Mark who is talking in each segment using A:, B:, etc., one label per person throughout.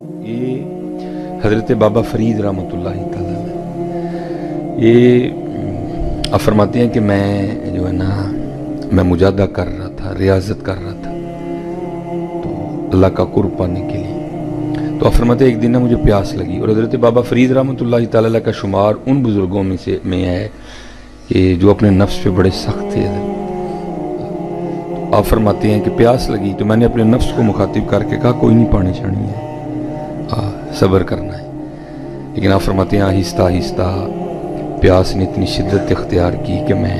A: یہ حضرت بابا فرید رحمۃ اللہ تعالیٰ یہ آپ فرماتے ہیں کہ میں جو ہے نا میں مجاہدہ کر رہا تھا، ریاضت کر رہا تھا تو اللہ کا قرب پانے کے لیے. تو آپ فرماتے ہیں ایک دن نا مجھے پیاس لگی، اور حضرت بابا فرید رحمۃ اللہ تعالیٰ کا شمار ان بزرگوں میں ہے کہ جو اپنے نفس پہ بڑے سخت تھے. آپ فرماتے ہیں کہ پیاس لگی تو میں نے اپنے نفس کو مخاطب کر کے کہا کوئی نہیں، پانی چڑھنی ہے، صبر کرنا ہے. لیکن آپ فرماتے ہیں آہستہ آہستہ پیاس نے اتنی شدت اختیار کی کہ میں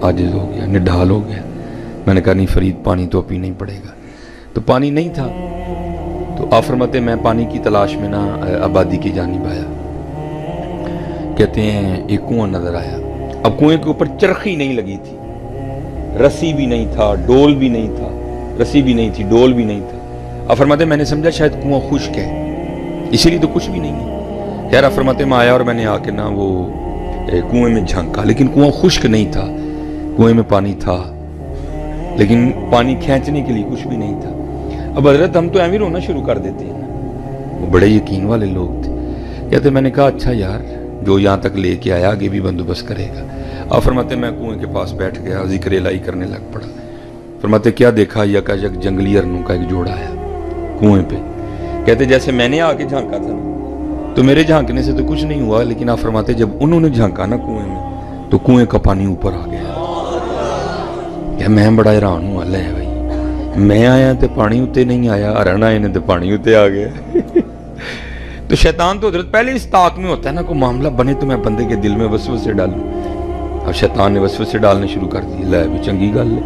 A: عاجز ہو گیا، نڈھال ہو گیا. میں نے کہا نہیں فرید، پانی تو پینا ہی پڑے گا. تو پانی نہیں تھا. تو آپ فرماتے ہیں میں پانی کی تلاش میں نا آبادی کی جانب آیا. کہتے ہیں ایک کنواں نظر آیا. اب کنویں کے اوپر چرخی نہیں لگی تھی، رسی بھی نہیں تھا، ڈول بھی نہیں تھا، رسی بھی نہیں تھی، ڈول بھی نہیں تھا. آپ فرماتے ہیں میں نے سمجھا شاید کنواں خشک ہے، اسی لیے تو کچھ بھی نہیں ہے. خیر آپ فرماتے ہیں میں آیا اور میں نے آ کے نا وہ کنویں میں جھانکا، لیکن کنواں خشک نہیں تھا، کنویں میں پانی تھا لیکن پانی کھینچنے کے لیے کچھ بھی نہیں تھا. اب حضرت ہم تو ایویں رونا شروع کر دیتے ہیں نا. وہ بڑے یقین والے لوگ تھے. کہتے میں نے کہا اچھا یار جو یہاں تک لے کے آیا آگے بھی بندوبست کرے گا. آپ فرماتے ہیں میں کنویں کے پاس بیٹھ گیا، ذکر الہی کرنے لگ پڑا. فرماتے کیا دیکھا، یکا یک جنگلی ارنوں کا ایک جوڑا آیا کنویں پہ. کہتے جیسے میں نے آ کے جھانکا تھا نا تو میرے جھانکنے سے تو کچھ نہیں ہوا، لیکن آپ فرماتے جب انہوں نے جھانکا نا کنویں میں تو کنویں کا پانی اوپر آ گیا. کہ میں بڑا حیران ہوں، اللہ ہے بھائی میں آیا تو پانی اتے نہیں آیا، ارن آئے نے تو پانی اتے آ گیا. تو شیطان تو حضرت پہلے اس طاق میں ہوتا ہے نا کوئی معاملہ بنے تو میں بندے کے دل میں وسوسے ڈالوں. اب شیطان نے وسوسے ڈالنے شروع کر دی. لے بھی چنگی گل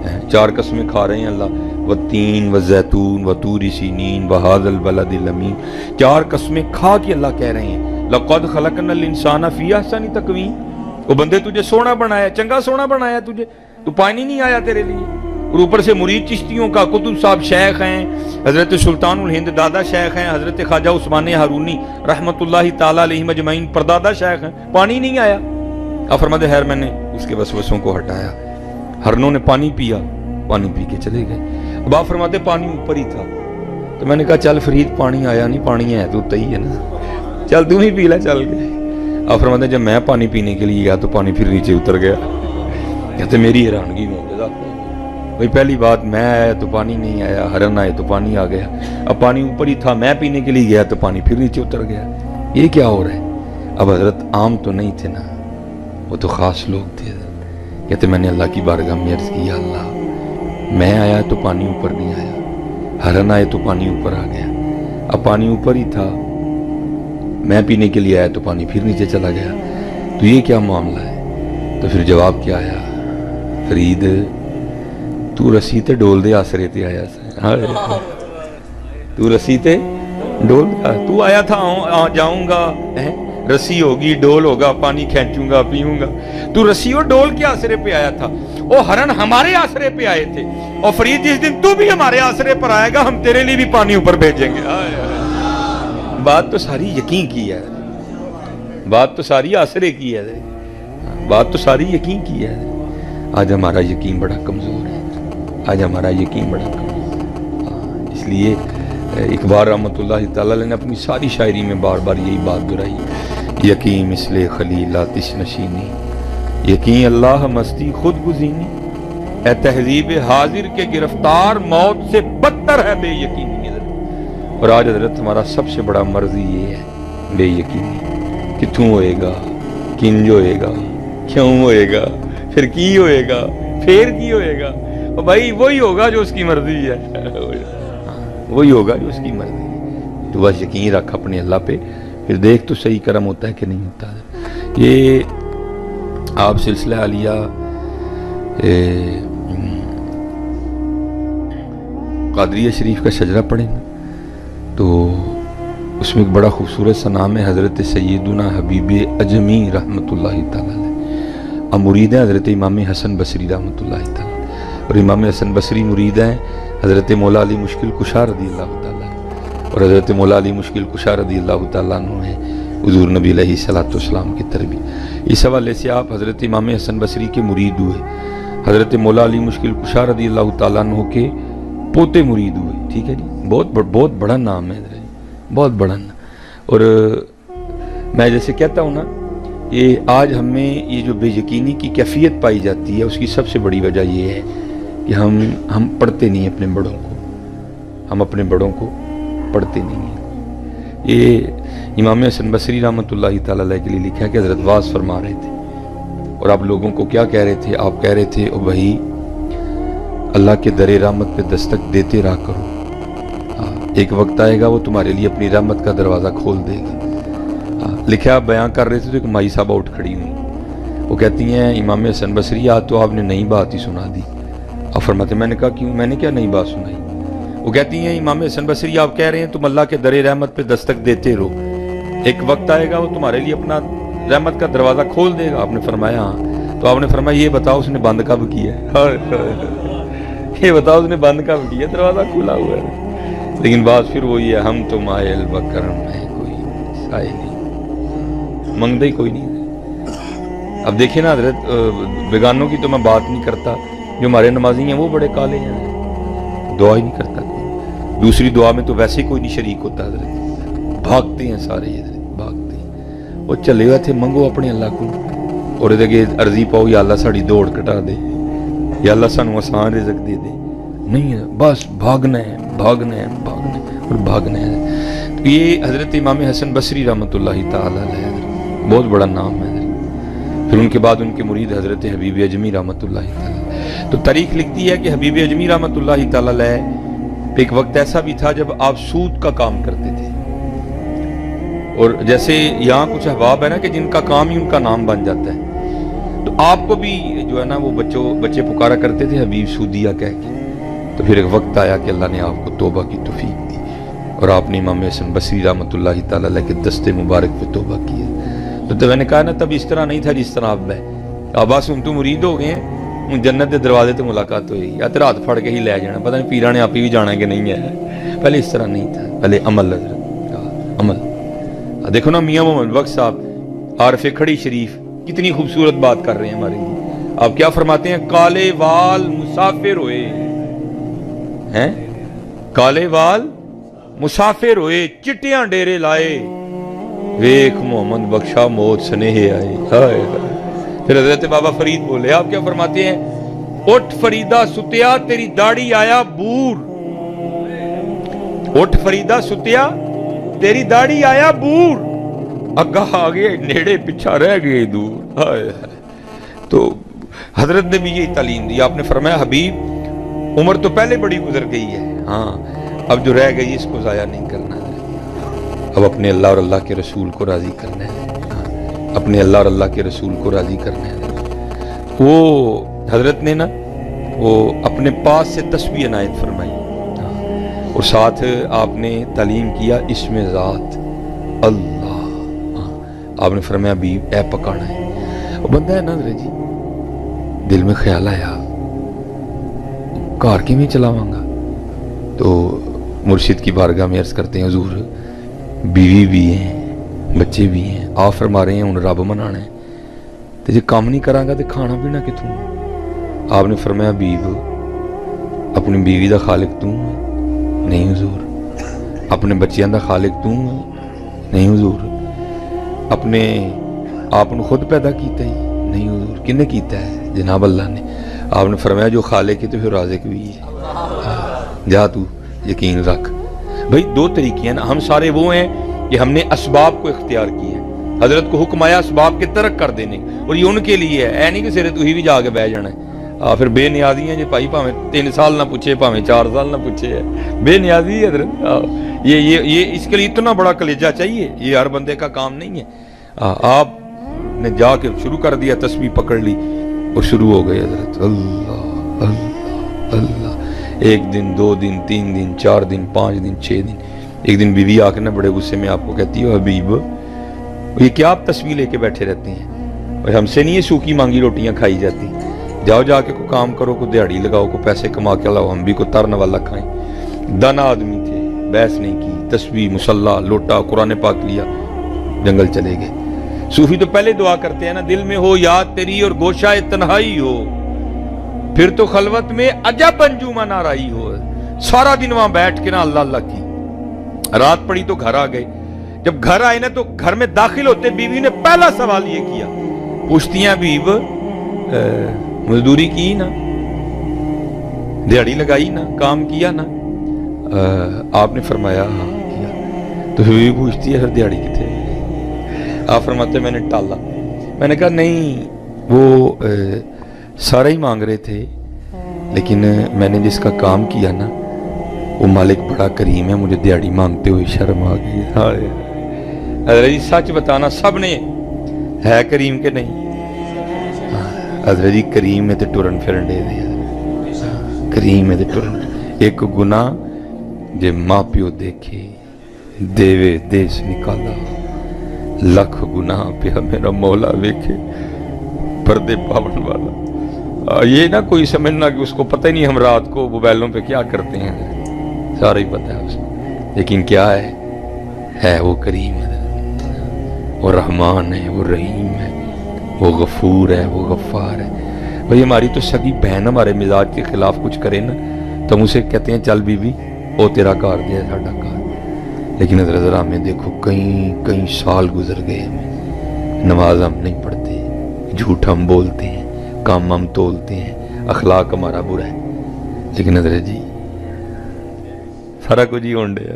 A: ہے، 4 قسمیں کھا رہے ہیں اللہ، والتین والزیتون وطور سینین وہذا البلد الامین. 4 قسمیں کھا کے اللہ کہہ رہے ہیں لقد خلقنا الانسان فی احسن تقویم. وہ بندے تجھے سونا بنایا، چنگا سونا بنایا تجھے، تو پانی نہیں آیا تیرے لیے. اور اوپر سے مرید چشتیوں کا قطب صاحب شیخ ہیں، حضرت سلطان الہند دادا شیخ ہیں، حضرت خواجہ عثمان ہارونی رحمت اللہ تعالیٰ علیہ مجمعین پردادا شیخ ہیں، پانی نہیں آیا. آپ فرماتے خیر میں نے اس کے وسوسوں کو ہٹایا. ہرنوں نے پانی پیا، پانی پی کے چلے گئے. اب آپ فرماتے پانی اوپر ہی تھا. تو میں نے کہا چل فرید پانی آیا نہیں، پانی ہے تو ہی ہے نا، چل تم ہی پی لے چل کے. آپ فرماتے جب میں پانی پینے کے لیے گیا تو پانی پھر نیچے اتر گیا. کہتے میری حیرانگی معجزہ بھائی، پہلی بات میں آیا تو پانی نہیں آیا، ہرن آئے تو پانی آ گیا. اب پانی اوپر ہی تھا، میں پینے کے لیے گیا تو پانی پھر نیچے اتر گیا. یہ کیا ہو رہا ہے؟ اب حضرت عام تو نہیں تھے نا، وہ تو خاص لوگ تھے. کہتے میں نے اللہ کی بارگاہ میں عرض کی یا اللہ میں آیا تو پانی اوپر نہیں آیا، ہرن آئے تو پانی اوپر آ گیا. اب پانی اوپر ہی تھا، میں پینے کے لیے آیا تو پانی پھر نیچے چلا گیا، تو یہ کیا معاملہ ہے؟ تو پھر جواب کیا آیا، فرید تو رسی تے ڈول دے آسرے تے آیا سا. تو رسی تے ڈول تو آیا تھا جاؤں گا، رسی ہوگی ڈول ہوگا، پانی کھینچوں گا پیوں گا. تو رسی اور ڈول کے آسرے پہ آیا تھا، وہ ہرن ہمارے آسرے پہ آئے تھے. اور فرید جس دن تو بھی ہمارے آسرے پر آئے گا ہم تیرے لیے بھی پانی اوپر بھیجیں گے. بات تو ساری یقین کی ہے، بات تو ساری آسرے کی ہے، بات تو ساری یقین کی ہے. آج ہمارا یقین بڑا کمزور ہے، آج ہمارا یقین بڑا کمزور ہے. اس لیے اقبال رحمۃ اللہ تعالیٰ نے اپنی ساری شاعری میں بار بار یہی بات دہرائی، یقین مثل خلیل آتش نشینی، یقین اللہ مستی خود گزینی، اے تہذیب حاضر کے گرفتار موت سے بدتر ہے بے یقینی. اور آج حضرت ہمارا سب سے بڑا مرض یہ ہے بے یقینی. کتوں ہوئے گا، کنج ہوئے گا، کیوں ہوئے گا، پھر کی ہوئے گا، پھر کی ہوئے گا. اور بھائی وہی ہوگا جو اس کی مرضی ہے، وہی ہوگا جو اس کی مرضی ہے. تو بس یقین رکھ اپنے اللہ پہ، پھر دیکھ تو صحیح کرم ہوتا ہے کہ نہیں ہوتا. یہ آپ سلسلہ عالیہ قادریہ شریف کا شجرہ پڑھیں تو اس میں ایک بڑا خوبصورت سا نام ہے حضرت سیدنا حبیب اجمی رحمۃ اللہ تعالیٰ علیہ. اب مرید ہیں حضرت امام حسن بصری رحمۃ اللہ تعالیٰ، اور امام حسن بصری مرید ہیں حضرت مولا علی مشکل کشا رضی اللہ تعالیٰ، اور حضرت مولا علی مشکل کشا رضی اللہ تعالیٰ عنہ ہیں حضور نبی علیہ الصلوۃ والسلام کی تربیت. اس حوالے سے آپ حضرت امام حسن بصری کے مرید ہوئے. حضرت مولا علی مشکل کشا رضی اللہ تعالیٰ عنہ کے पोते मुरीद हुए, ठीक है जी, बहुत बड़ा नाम है, बहुत बड़ा नाम। और मैं जैसे कहता हूँ ना, ये आज हमें ये जो बेयकीनी की कैफियत पाई जाती है, उसकी सबसे बड़ी वजह ये है कि हम पढ़ते नहीं अपने बड़ों को, हम अपने बड़ों को पढ़ते नहीं हैं। ये इमाम हसन बसरी रहमतुल्लाहि तआला अलैह के लिए लिखा है कि हज़रत वाज़ फरमा रहे थे और आप लोगों को क्या कह रहे थे, आप कह रहे थे ओ भाई अल्लाह के दरे रहमत पे दस्तक देते रहा करो, एक वक्त आएगा वो तुम्हारे लिए अपनी रहमत का दरवाज़ा खोल देगी। लिखा आप बयां कर रहे थे तो एक माई साहबा उठ खड़ी हुई, वो कहती हैं इमाम हसन बसरी आज तो आपने नई बात ही सुना दी। आप फरमाते मैंने कहा क्यों, मैंने क्या नई बात सुनाई? वो कहती हैं इमाम हसन बसरी आप कह रहे हैं तुम अल्लाह के दरे रहमत पे दस्तक देते रहो, एक वक्त आएगा वो तुम्हारे लिए अपना रहमत का दरवाज़ा खोल देगा। आपने फरमाया हाँ। तो आपने फरमाया ये बताओ उसने बंद कब किया है? ये बताओ उसने बंद कब किया, दरवाज़ा खुला हुआ है। लेकिन बात फिर वही है, हम तो मायल बकरम है, कोई साइल मंगदा ही कोई नहीं। अब देखिए ना हजरत, बेगानों की तो मैं बात नहीं करता, जो हमारे नमाजी हैं वो बड़े काले हैं, दुआ ही नहीं करता कोई, दूसरी दुआ में तो वैसे ही कोई नहीं शरीक होता हजरत, भागते हैं सारे हजरत, भागते हैं। वो चले हुए थे मंगो अपने अल्लाह को और अगे अर्जी पाओ या अल्लाह साड़ी दौड़ कटा दे, या अल्लाह सानू आसान रिज़्क दे दे, नहीं है, बस भागना है भागना है भागना है और भागना है। तो ये हजरत इमाम हसन बसरी रहमतुल्लाहि तआला अलैह बहुत बड़ा नाम है। फिर उनके बाद उनके मुरीद हजरत हबीब अजमी रहमतुल्लाहि तआला। तो तारीख लिखती है कि हबीब अजमी रहमतुल्लाहि तआला अलैह एक वक्त ऐसा भी था जब आप सूद का काम करते थे, और जैसे यहाँ कुछ अहबाब है ना कि जिनका काम ही उनका नाम बन जाता है, तो आपको भी जो है ना वो बच्चे पुकारा करते थे हबीब सूदिया कह के। तो फिर एक वक्त आया कि अल्लाह ने आपको तौबा की तौफीक दी और आपने इमाम हसन बसरी रहमतुल्लाहि तआला अलैह के दस्ते मुबारक पे तौबा किया। तो मैंने कहा ना तब इस तरह नहीं था जिस तरह अब है, अब बस हूँ तो मुरीद हो गए हैं, हूँ जन्नत के दरवाजे तो मुलाकात हुई, या तेरा हाथ फड़ के ही ले जाना, पता नहीं पीरा ने आप ही भी जाना कि नहीं है। पहले इस तरह नहीं था, पहले अमल अमल। देखो ना मियाँ मोहम्मद बख्श साहब आरफ खड़ी शरीफ कितनी खूबसूरत बात कर रहे हैं हमारे लिए। आप क्या फरमाते हैं, काले वाल मुसाफिर हुए हैं, काले वाल मुसाफिर हुए, चिट्टियां डेरे लाए, वेख मोहम्मद बख्शा मौत स्नेह आए। फिर हजरत बाबा फरीद बोले, आप क्या फरमाते हैं, उठ फरीदा सुतिया तेरी दाढ़ी आया बूर, उठ फरीदा सुतिया तेरी दाढ़ी आया बूर, अगा आगे नेड़े पीछा रह गए दूर। तो हजरत ने भी यही तालीम दी। आपने फरमाया हबीब उम्र तो पहले बड़ी गुजर गई है, हाँ अब जो रह गई इसको जाया नहीं करना है, अब अपने अल्लाह और अल्लाह के रसूल को राज़ी करना है, अपने अल्लाह और अल्लाह के रसूल को राज़ी करना है। वो हजरत ने ना वो अपने पास से तस्बीह इनायत फरमाई और साथ आपने तालीम किया इसमें ज़ात अल्लाह। आपने फरमाया भी ऐ पकाना है। वो बंदा है ना जी, दिल में ख्याल आया घर किवें चलावांगा, तो मुर्शिद की बारगाह में अर्ज करते हैं हुजूर बीवी भी हैं बच्चे भी हैं, आप फरमा रहे हैं हूँ रब मनाना है, तो जो काम नहीं करांगा तो खाना पीना कितों। आपने फरमाया बीब अपनी बीवी का खालिक तू नहीं हुजूर, अपने बच्चों का खालिक तू नहीं हुजूर, अपने आप को खुद पैदा किया ही नहीं हुजूर, किन्ने किया है जनाब अल्लाह ने। आपने फरमाया जो खालिक है तो फिर राज़िक भी है, जा तू यकीन रख। भाई दो तरीके हैं ना, हम सारे वो हैं कि हमने असबाब को इख्तियार किए हैं, हजरत को हुक्म आया असबाब के तरक कर देने, और ये उनके लिए है, ऐ नहीं कि सिरे तू ही भी जाके बह जाना है। फिर बेनियाजी है जी भाई, भावें 3 साल ना पूछे भावें 4 साल ना पूछे, है बेनियाजी है हजरत। ये इसके लिए इतना बड़ा कलेजा चाहिए, ये हर बंदे का काम नहीं है। आपने जाके शुरू कर दिया, तस्बीह पकड़ ली और शुरू हो गए हजरत अल्लाह अल्लाह अल्लाह। 1 दिन 2 दिन 3 दिन 4 दिन 5 दिन 6 दिन। एक दिन बीवी आकर ना बड़े गुस्से में आपको कहती है हबीब ये क्या आप तस्बीह लेके बैठे रहते हैं, और हमसे नहीं ये सूखी मांगी रोटियां खाई जाती, जाओ जाके को काम करो, को दिहाड़ी लगाओ, को पैसे कमा के लाओ, हम भी को तरन वाला खाएं। दाना आदमी थे, बहस नहीं की, तस्बीह मुसल्ला लोटा कुरान पाक लिया, जंगल चले गए। सूफी तो पहले दुआ करते हैं ना, दिल में हो याद तेरी और गोशाए तन्हाई हो, फिर तो खलवत में अजब अंजुमन आराई हो। सारा दिन वहां बैठ के ना अल्लाह अल्लाह की। रात पड़ी तो घर आ गए। जब घर आए ना तो घर में दाखिल होते बीवी ने पहला सवाल ये किया, पूछती हैं बीब मजदूरी की ना, दिहाड़ी लगाई ना, काम किया ना? आपने फरमाया हाँ किया। तो बीवी पूछती है फिर दिहाड़ी कितने? आप फरमाते मैंने टाला। मैंने कहा नहीं, वो सारा ही मांग रहे थे, लेकिन मैंने जिसका काम किया ना वो मालिक बड़ा करीम है, मुझे दिहाड़ी मांगते हुए शर्म आ गई। हजरत जी सच बताना, सब ने है करीम के नहीं? हजरत जी करीम है तो टुरन फिरन दे दिया, करीम है तो टुरन। एक गुना जे माँ प्यो देखे देवे देश निकाला, लख गुना पिया मेरा मौला वेखे पर्दे पावन वाला। ये ना कोई समझना कि उसको पता ही नहीं हम रात को मोबाइलों पे क्या करते हैं, सारा ही पता है उसको। लेकिन क्या है वो करीम है, वो रहमान है, वो रहीम है, वो गफूर है, वो गफ्फार है। भाई हमारी तो सगी बहन हमारे मिजाज के खिलाफ कुछ करे ना तो हम उसे कहते हैं चल बीबी वो तेरा कार दे साडा कार। लेकिन जरा हमें देखो कई साल गुजर गए, हमें नमाज हम नहीं पढ़ते, झूठ हम बोलते हैं, काम हम तोलते हैं, अखलाक हमारा बुरा है। लेकिन हजरत जी सारा कुछ ही होंडे है।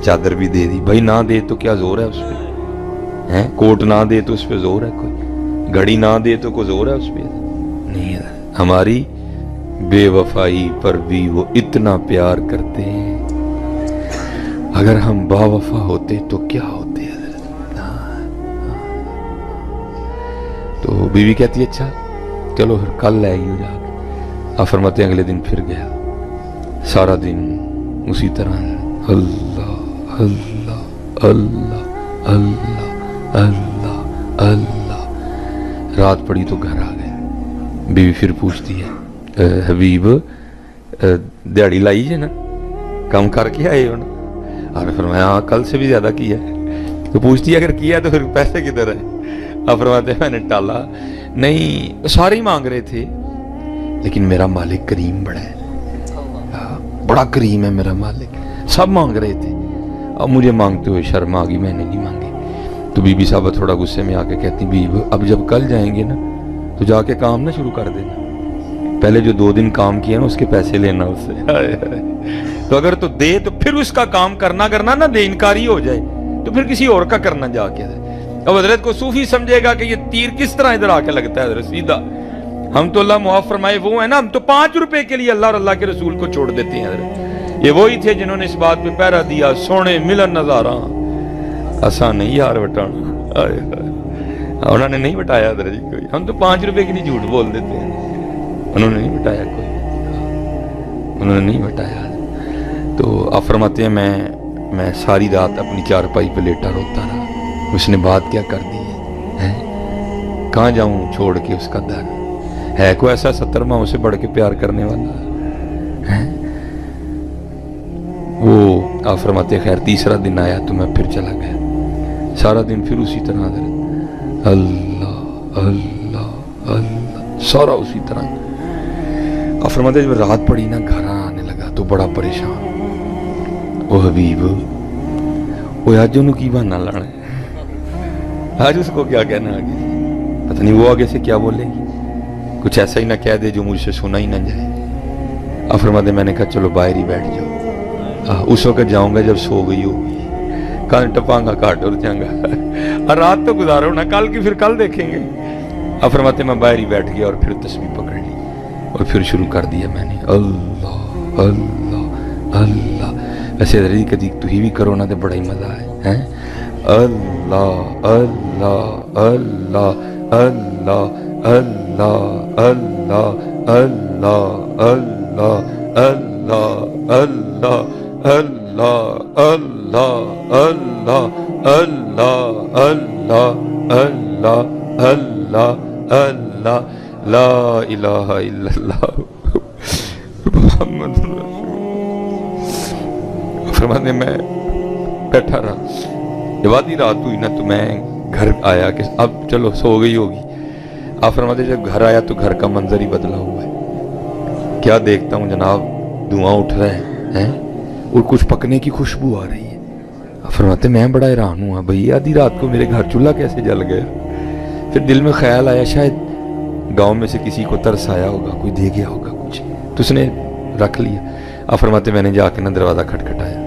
A: चादर भी दे दी, भाई ना दे तो क्या जोर है उस पर? है कोट ना दे तो उस पर जोर है कोई? घड़ी ना दे तो कोई जोर है उस पर? नहीं है। हमारी बेवफाई पर भी वो इतना प्यार करते हैं। अगर हम बावफा होते तो क्या होते हैं? तो बीवी कहती है अच्छा चलो फिर कल लाएगी हो जाके। आप फरमाते अगले दिन फिर गया, सारा दिन उसी तरह अल्लाह अल्लाह अल्लाह अल्लाह अल्लाह अल्लाह। रात पड़ी तो घर आ गए। बीवी फिर पूछती है हबीब दिहाड़ी लाई है ना, काम करके आए हो ना? आपने फरमाया हाँ कल से भी ज्यादा किया है। तो पूछती है अगर किया तो फिर पैसे किधर है? आप फरमाते मैंने टाला। नहीं सारे ही मांग रहे थे, लेकिन मेरा मालिक करीम बड़ा है, बड़ा करीम है मेरा मालिक। सब मांग रहे थे, अब मुझे मांगते हुए शर्म आ गई, मैंने नहीं मांगे। तो बीबी साहब थोड़ा गुस्से में आके कहती बीब अब जब कल जाएंगे ना तो जाके काम ना शुरू कर देना, पहले जो 2 दिन काम किया ना उसके पैसे लेना उससे। तो अगर तो दे तो फिर उसका काम करना ना दे, इनकारी हो जाए तो फिर किसी और का करना जाके। अब हजरत को सूफी समझेगा कि ये तीर किस तरह इधर आके लगता है हजरत सीधा। हम तो अल्लाह मुआफ फरमाए वो है ना, हम तो 5 रुपए के लिए अल्लाह और अल्लाह के रसूल को छोड़ देते हैं हजरत। ये वही थे जिन्होंने इस बात पे पहरा दिया, सोने मिलन नजारा आसान नहीं यार बटाना। उन्होंने नहीं बटाया हजरत जी कोई, हम तो 5 रुपए के लिए झूठ बोल देते हैं। उन्होंने नहीं बटाया कोई, उन्होंने नहीं बटाया। तो आप फरमाते हैं मैं सारी रात अपनी चारपाई पे लेटा रोता रहा। उसने बात क्या कर दी है? कहाँ जाऊं छोड़ के उसका दर? है कोई ऐसा 70 माह से बढ़ के प्यार करने वाला है? वो आप फरमाते खैर तीसरा दिन आया तो मैं फिर चला गया। सारा दिन फिर उसी तरह अल्लाह अल्लाह अल्लाह, सारा उसी तरह। आप फरमाते जब रात पड़ी ना घर आने लगा तो बड़ा परेशान। ओ हबीब वो आज उन्होंने की बहाना लाना है, आज उसको क्या कहना आगे, पता नहीं वो आगे से क्या बोलेगी, कुछ ऐसा ही ना कह दे जो मुझसे सुना ही ना जाए। अब फरमाते मैंने कहा चलो बाहर ही बैठ जाओ, उस वक्त जाऊंगा जब सो गई होगी, कल टपांगा काट और जाऊंगा, रात तो गुजारो ना, कल की फिर कल देखेंगे। अब फरमाते मैं बाहर ही बैठ गया और फिर तस्बीह पकड़ ली और फिर शुरू कर दिया मैंने अल्लाह अल्लाह अल्लाह। वैसे दरी कभी तू ही भी करो ना तो बड़ा ही मजा है। अल्लाह अल्लाह अल्लाह अल्लाह अल्लाह अल्लाह अल्लाह अल्लाह अल्लाह अल्लाह अल्लाह अल्लाह अल्लाह अल्लाह अल्लाह अल्लाह अल्लाह अल्लाह ला इलाहा इल्लल्लाह मुहम्मद रसूल। फरमाते मैं बैठा रहा, जब आधी रात हुई ना तो मैं घर आया कि अब चलो सो गई होगी। आप फरमाते जब घर आया तो घर का मंजर ही बदला हुआ है। क्या देखता हूँ जनाब, धुआं उठ रहा है और कुछ पकने की खुशबू आ रही है। फरमाते मैं बड़ा हैरान हुआ, भाई आधी रात को मेरे घर चूल्हा कैसे जल गया। फिर दिल में ख्याल आया शायद गांव में से किसी को तरस आया होगा, कोई दे गया होगा कुछ, तो उसने रख लिया। आप फरमाते मैंने जाके ना दरवाज़ा खटखटाया।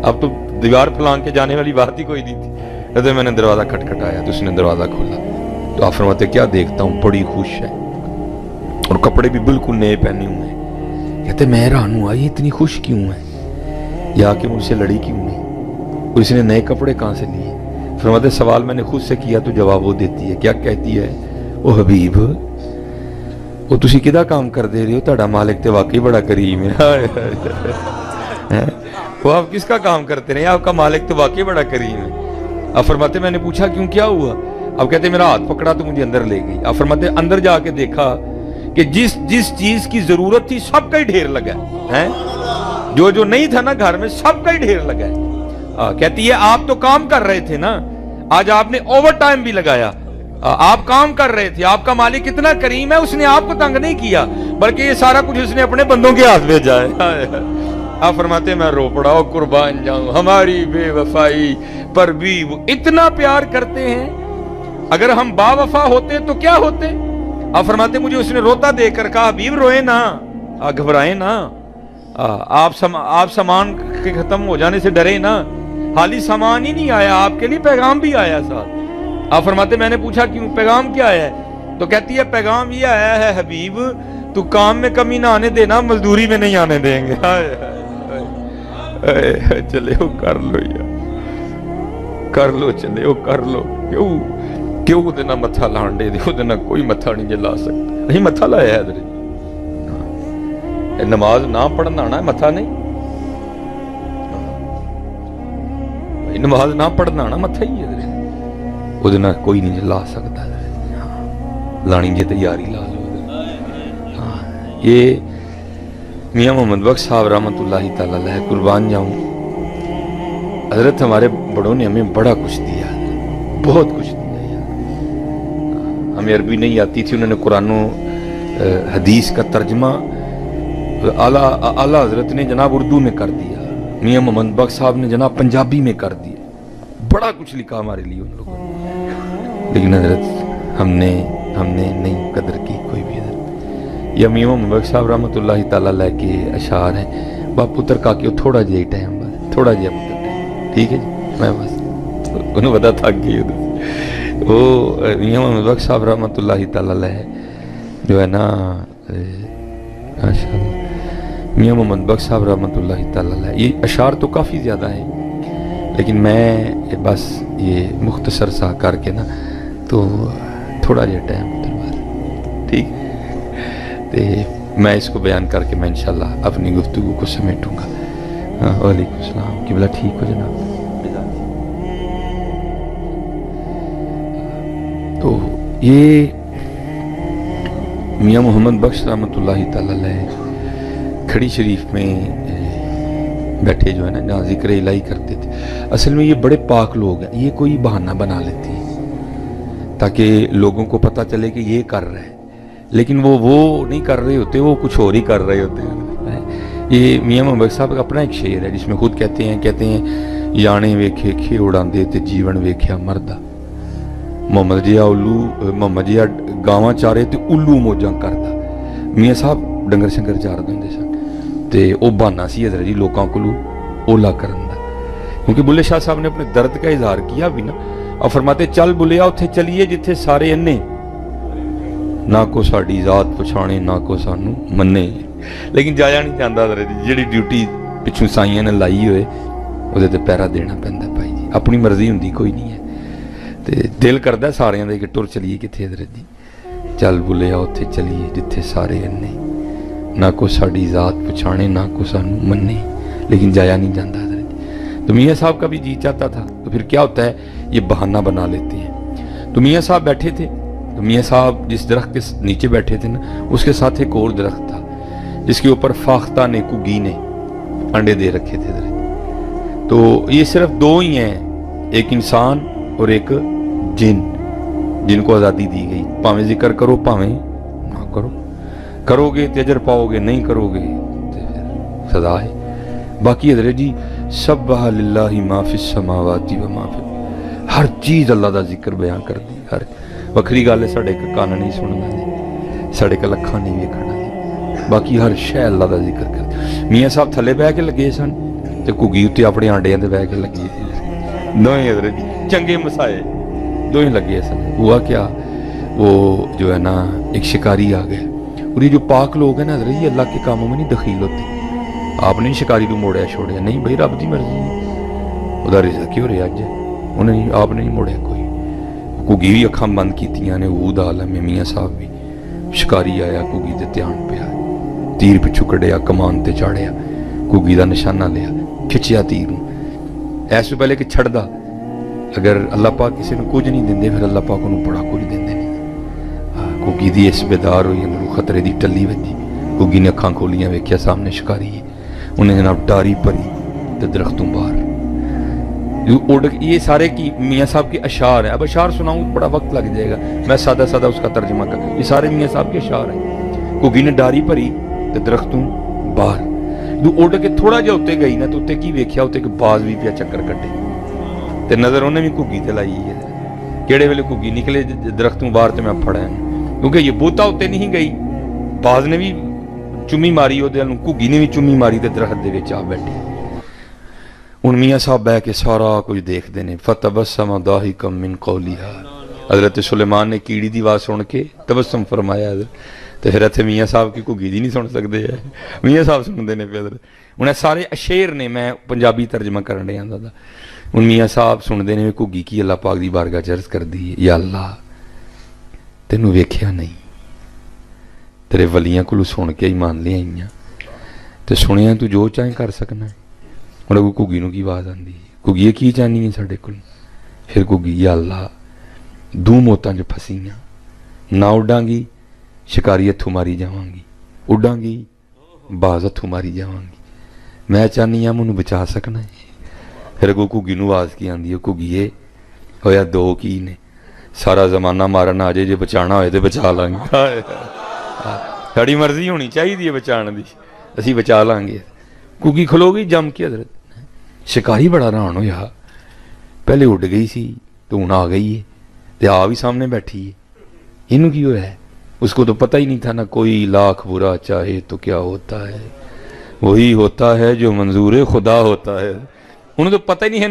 A: अब तो दीवार फलांग के जाने वाली बात ही कोई नहीं थी। कहते मैंने दरवाज़ा खटखटाया तो उसने दरवाज़ा खोला। तो आप फरमाते क्या देखता हूँ, बड़ी खुश है और कपड़े भी बिल्कुल नए पहने हुए हैं। कहते मैं हैरान हुआ ये इतनी खुश क्यों है, या कि मुझसे लड़ी क्यों नहीं, और इसने नए कपड़े कहाँ से लिए। फरमाते सवाल मैंने खुद से किया तो जवाब वो देती है। क्या कहती है, ओ हबीब वो तुसी किदा काम कर दे रहे हो, ਤੁਹਾਡਾ मालिक तो वाकई बड़ा करीम है। वो आप किसका काम करते रहे, आपका मालिक तो वाकई बड़ा करीम है। आप फरमाते मैंने पूछा क्यों, क्या हुआ। अब कहते मेरा हाथ पकड़ा तो मुझे अंदर ले गई। आप फरमाते अंदर जाके देखा कि जिस जिस चीज की जरूरत थी सबका ही ढेर लगा है, जो जो नहीं था ना घर में सबका ही ढेर लगा है। कहती है आप तो काम कर रहे थे ना, आज आपने ओवर टाइम भी लगाया, आप काम कर रहे थे, आपका मालिक इतना करीम है, उसने आपको तंग नहीं किया, बल्कि ये सारा कुछ उसने अपने बंदों के हाथ भेजा है। आप फरमाते मैं रो पड़ा और कुर्बान जाऊं हमारी बेवफाई पर भी वो इतना प्यार करते हैं। अगर हम बावफा होते तो क्या होते। आप फरमाते मुझे उसने रोता देखकर कहा हबीब रोए ना, घबराए ना, आप सामान के खत्म हो जाने से डरे ना, हाली सामान ही नहीं आया, आपके लिए पैगाम भी आया साथ। आप फरमाते मैंने पूछा क्यों, पैगाम क्या आया है। तो कहती है पैगाम ये आया है हबीब तू काम में कमी ना आने देना, मजदूरी में नहीं आने देंगे। चले वो कर लो यार, कर लो, चले वो कर लो। क्यों क्यों ਉਹਦੇ ਨਾਲ ਮੱਥਾ ਲਾਣ ਦੇ, ਉਹਦੇ ਨਾਲ ਕੋਈ ਮੱਥਾ ਨਹੀਂ ਜੇ ਲਾ ਸਕਦਾ। ਅਸੀਂ ਮੱਥਾ ਲਾਇਆ ਇਧਰ, ਇਹ ਨਮਾਜ਼ ਨਾ ਪੜਨ ਆਣਾ ਮੱਥਾ ਨਹੀਂ, ਇਹ ਨਮਾਜ਼ ਨਾ ਪੜਨ ਆਣਾ ਮੱਥਾ ਹੀ ਇਧਰ, ਉਹਦੇ ਨਾਲ ਕੋਈ ਨਹੀਂ ਜੇ ਲਾ ਸਕਦਾ। ਲਾਣੀ ਜੇ ਤैयारी ला लो। ये मियाँ मोहम्मद बख्श साहब रहमतुल्लाहि तआला अलैह, कुर्बान जाऊँ, हजरत हमारे बड़ों ने हमें बड़ा कुछ दिया, बहुत कुछ दिया यार। हमें अरबी नहीं आती थी, उन्होंने कुरानो हदीस का तर्जमा आला हजरत ने जनाब उर्दू में कर दिया, मियाँ मोहम्मद बख्श साहब ने जनाब पंजाबी में कर दिया, बड़ा कुछ लिखा हमारे लिए उन लोगों ने। लेकिन हजरत हमने नहीं कदर की कोई भी। या मियाँ मोहम्मद बख्श साहब रहमतुल्लाहि तआला अलैह के अशार हैं, बाप पुत्र का के थोड़ा जिहा टाइम, बस थोड़ा जिहा पुत्र टाइम, ठीक है जी, मैं बस उन्हें पता थक गई। वो मियाँ मोहम्मद बख्श साहब रहमतुल्लाहि तआला अलैह जो है ना, माशाअल्लाह, मियाँ मोहम्मद बख्श साहब रहमतुल्लाहि तआला अलैह, ये अशार तो काफ़ी ज़्यादा हैं, लेकिन मैं बस ये मुख्तसर सा करके ना तो थोड़ा जिहा टाइम ठीक है, तो मैं इसको बयान करके मैं इंशाल्लाह अपनी गुफ्तगू को समेटूंगा। वालेकुम सलाम, किबला ठीक हो जनाब। तो ये मियाँ मोहम्मद बख्श रहमतुल्लाहि तआला अलैह खड़ी शरीफ में बैठे जो है ना, जहाँ जिक्र इलाही करते थे। असल में ये बड़े पाक लोग हैं, ये कोई बहाना बना लेते हैं ताकि लोगों को पता चले कि ये कर रहे हैं, लेकिन वो नहीं कर रहे होते, वो कुछ और ही कर रहे होते हैं। ये मियाँ मोहम्मद साहब का अपना एक शेर है जिसमें खुद कहते हैं याने वेखे खे उड़ांदे ते जीवन वेख्या मरदा, मोहम्मद जिया उल्लू, मोहम्मद जिया गावां चारे ते उल्लू मौजां करदा। मियाँ साहब डंगर शंगर चारदे हुंदे सन ते वो बहाना सी हज़रत जी लोकां कोलों ओला करन दा, क्योंकि बुल्ले शाह साहब ने अपने दर्द का इजहार किया भी ना, और फरमाते चल बुलिया उत्थे चलिए जिथे सारे अन्ने, ना को साड़ी जात पछाणे ना को सानू मन्ने। लेकिन जाया नहीं जाता जी ड्यूटी पिछू साइयां ने लाई होए ਉਹਦੇ ਤੇ पैरा देना पैंदा भाई जी, अपनी मर्जी हुंदी कोई नहीं है, ते दिल करदा सारियां दा कि टुर चलिए किथे हजरत जी, चल बुलिया उत्थे चलिए जिथे सारे अन्ने, ना को साड़ी जात पछाणे ना को सानू मन्ने, लेकिन जाया नहीं जाता हजरत जी। तो मियाँ साहब का भी जी चाहता था, तो फिर क्या होता है ये बहाना बना लेते हैं। तो मियाँ साहब बैठे थे, तो मियाँ साहब जिस दरख्त के नीचे बैठे थे ना, उसके साथ एक और दरख्त था जिसके ऊपर फाख्ता ने कुगी ने अंडे दे रखे थे। तो ये सिर्फ दो ही हैं, एक इंसान और एक जिन, जिनको आज़ादी दी गई, भावें जिक्र करो भावें ना करो, करोगे तो अजर पाओगे, नहीं करोगे तो फिर सदा है। बाकी हजरत जी सब्बह लिल्लाहि मा फिस समावाति व मा फिल, हर चीज़ अल्लाह का जिक्र बयान कर दी। हर वक्री गल है साढ़े एक कान नहीं सुनना जी, साढ़े एक अखा नहीं वेखना जी, बाकी हर शह अल्लाह का जिक्र कर। मियाँ साहब थले बह के लगे सन तो घुग्गी उत्ते अपने आंडियां ते बह के लगी सी, दोवें हजरत जी चंगे मसाए दोवें लगे सन। हुआ क्या, वो जो है ना एक शिकारी आ गया, और ये जो पाक लोग हैं ना हजरत जी अल्लाह के कामों में नहीं दखील होते। आपने नहीं शिकारी को मोड़िया छोड़िया, नहीं भाई रब की मर्जी है, उदा रिज़्क़ क्यों रहा अज उन्हें आपने नहीं मोड़िया कोई। घुग्गी भी अखां बंद कीतियां ने, वो दा आलम है। मियाँ साहब भी शिकारी आया, घुग्गी ते ध्यान पिया, तीर पिछू कढ़िया, कमान ते चाड़िया, घुग्गी का निशाना लिया, खिंचिया तीर नूं। ऐस तो पहले कि छड़दा, अगर अल्लाह पाक किसी को कुछ नहीं देंगे फिर अल्लाह पाक उन्होंने बड़ा कुछ देंगे नहीं। घुग्गी दी इस बेदार हुई, अंदरों खतरे की टल्ली बजी। घुग्गी ने अखां खोलियां, वेख्या सामने शिकारी है, उन्हें जनाब डारी भरी तो दरख्तों बाहर उड़। ये सारे की मियाँ साहब के अशार है। अब अशार सुनाऊँ बड़ा वक्त लग जाएगा, मैं सादा सादा उसका तर्जमा कर। ये सारे मियाँ साहब के अशार हैं। घुग्गी ने डारी भरी तो दरख्तों बाहर उड़ के थोड़ा जिहा उत्ते गई ना, तो उत्ते की वेख्या, उत्ते एक बाज भी पिया चक्कर कट्टे, ते नज़र उन्हें भी घुग्गी ते लाई है। किहड़े वेले घुग्गी निकले दरख्तों बाहर तो मैं फड़ा, क्योंकि ये बूता उत्ते नहीं गई, बाज ने भी चुम्मी मारी, घुग्गी ने भी चुम्मी मारी तो दरख्त दे विच आ बैठी। हुण मियाँ साहब बह के सारा कुछ देखते हैं। फतबस्सम दाहिकम मिन कौलिहा, हज़रत सुलेमान ने कीड़ी की आवाज़ सुन के तबस्सुम फरमाया। तो फिर इत्थे मियाँ साहब की घुग्गी दी नहीं सुन सकते है, मियाँ साहब सुनते हैं फिर। हुण सारे अशेर ने, मैं पंजाबी तर्जमा करन डिया दादा। हुण मियाँ साहब सुनते हैं घुग्गी की अल्लाह पाक की बारगाह च अर्ज़ करदी है, या अल्लाह तैनूं वेख्या नहीं, तेरे वलियां कोलों सुन के ईमान ले आईयां, तो सुनिया तू जो चाहे कर सकना है। हुण अगों घुग्गी नूं की आवाज़ आंदी है, घुग्गी की चाहनी है साडे कोल। फिर घुग्गी, या अल्लाह दो मौतां च फसीयां, ना उडांगी शिकारी हथों मारी जावांगी, उडांगी बाज हथों मारी जावांगी, मैं चाहनी हाँ मैनूं बचा सकना है। फिर अगों घुग्गी नूं आवाज़ की आंदी है, घुग्गीए होया दो की ने, सारा जमाना मारन आ जाए, जे बचाना होए तो बचा लांगे। साड़ी मर्जी होनी चाहिए बचाने की, असी बचा लांगे। घुग्गी खलो गई जम के हजरत। शिकारी बड़ा हैरान होया, पहले उड़ गई सी तो हुण आ गई है, तो आ भी सामने बैठी है, इनू की होया है? उसको तो पता ही नहीं था ना, कोई लाख बुरा चाहे तो क्या होता है, वही होता है जो मंजूर खुदा होता है। उन्हें तो पता ही नहीं है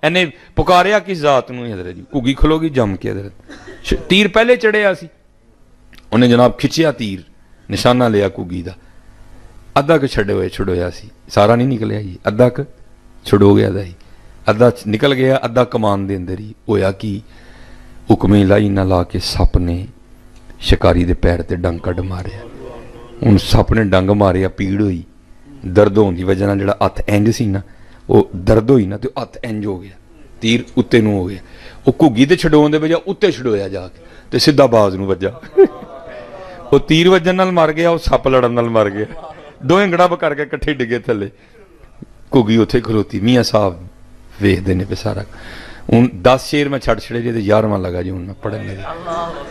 A: इन्हें पुकारिया किस जात नूं। हजरत जी घुग्गी खलो गई जम के, हजरत तीर पहले चढ़िया सी, उन्हें जनाब खिंचिया तीर, निशाना लिया घुग्गी का, अद्धा क छुड़ोया सी, सारा नहीं निकलिया जी, अद्धा क छुड़ो गया दा ही, अद्धा निकल गया, अद्धा कमान दे अंदर ही। होया कि हुक्मे लाई ना ला के सप ने शिकारी दे पैर ते डंग कढ़ मारिया। हुण सप ने डंग मारिया, पीड़ हुई, दर्द होने की वजह नाल जिहड़ा हत्थ इंज सी ना, वो दर्द हुई ना, तो हत्थ इंज हो गया, तीर उत्ते नूं हो गया। वो घुग्गी ते छडोण दे बजाय उत्ते छडोया जाके, तो सीधा बाज नूं वज्जा। वो तीर वजन नाल मर गया, वो सप लड़न नाल मर गया, दोवें गड़ब करके इकट्ठे डिगे थले। घुग्गी उत्थे खलोती, मियाँ साहब वेखदे ने पे सारा। हुण 10 शेर मैं छड़ छड़े जे, 11वां लगा जी हुण मैं पढ़न लगा।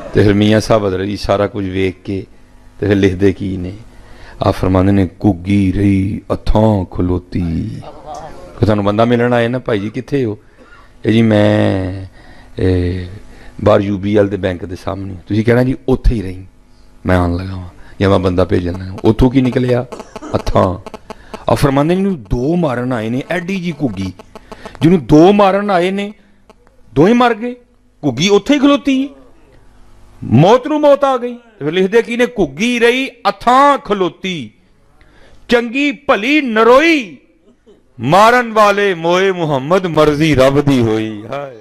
A: तो फिर मियाँ साहब हजरत जी सारा कुछ वेख के तो फिर लिखदे की ने, आ फरमांदे ने, घुग्गी रही अथां खलोती। तुहानूं बंदा मिलण आए ना, भाई जी कित्थे हो? जी मैं बाहर UBL दे बैंक के सामने, तुसीं कहना जी उत्थे ही रही, मैं आन लगा वां, या मैं बंदा भेजन लगा। उत्थों की निकलिया अथां। आ फरमांदे ने दो मारन आए ने, एडी जी घुग्गी जिन्होंने दो मारन आए ने, दो ही मर गए, घुग्गी उत्थे ही खलोती, मौत नूं मौत आ गई। फिर लिखदे की ने, घुग्गी रही अथां खलोती, चंगी भली नरोई, मारन वाले मोए मुहम्मद मर्जी रब दी होई। हाय